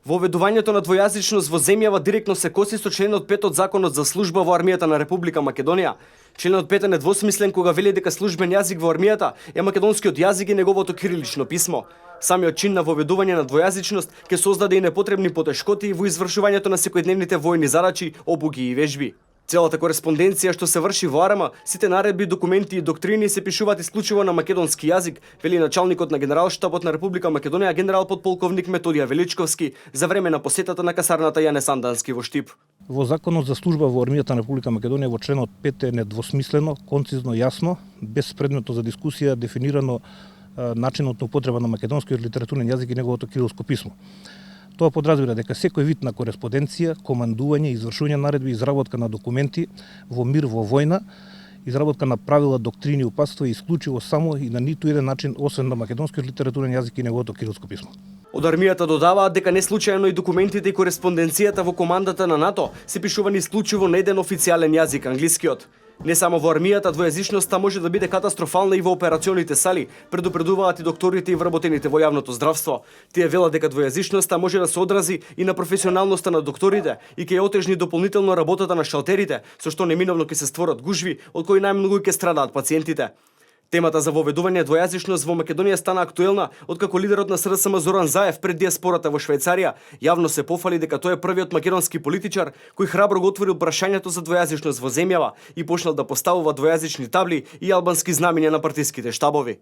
Воведувањето на двојазичност во земјава директно се коси со членот 5 од Законот за служба во армијата на Република Македонија. Членот 5 е недвосмислен кога вели дека службен јазик во армијата е македонскиот јазик и неговото кирилично писмо. Самиот чин на воведување на двојазичност ќе создаде и непотребни потешкоти во извршувањето на секојдневните војни задачи, обуки и вежби. Целата кореспонденција што се врши во Арама, сите наредби, документи и доктрини се пишуваат исклучиво на македонски јазик, вели началникот на Генералштабот на Република Македонија генерал подполковник Методија Величковски за време на посетата на касарната Јане Сандански во Штип. Во Законот за служба во армијата на Република Македонија во членот 5 е недвосмислено, концизно, јасно, без предметно за дискусија дефинирано начинот на употреба на македонскиот литературен јазик и неговото кирилско писмо. Тоа подразбира дека секој вид на кореспонденција, командување, извршување наредби, изработка на документи во мир, во војна, изработка на правила, доктрини и упатства е исклучиво само и на ниту еден начин освен на македонскиот литературен јазик и неговото кирилско писмо. Од армијата додаваат дека не случајно и документите и кореспонденцијата во командата на НАТО се пишувани исклучиво на еден официјален јазик, англискиот. Не само во армијата, двојазичноста може да биде катастрофална и во операционите сали, предупредуваат и докторите и вработените во јавното здравство. Тие велат дека двојазичноста може да се одрази и на професионалноста на докторите и ќе ја отежни дополнително работата на шалтерите, со што неминовно ќе се створат гужви, од кои најмногу ќе страдаат пациентите. Темата за воведување двојазичност во Македонија стана актуелна откако лидерот на СДСМ Зоран Заев пред диаспората во Швајцарија јавно се пофали дека тој е првиот македонски политичар кој храбро го отворил прашањето за двојазичност во земјава и почнал да поставува двојазични табли и албански знамиња на партиските штабови.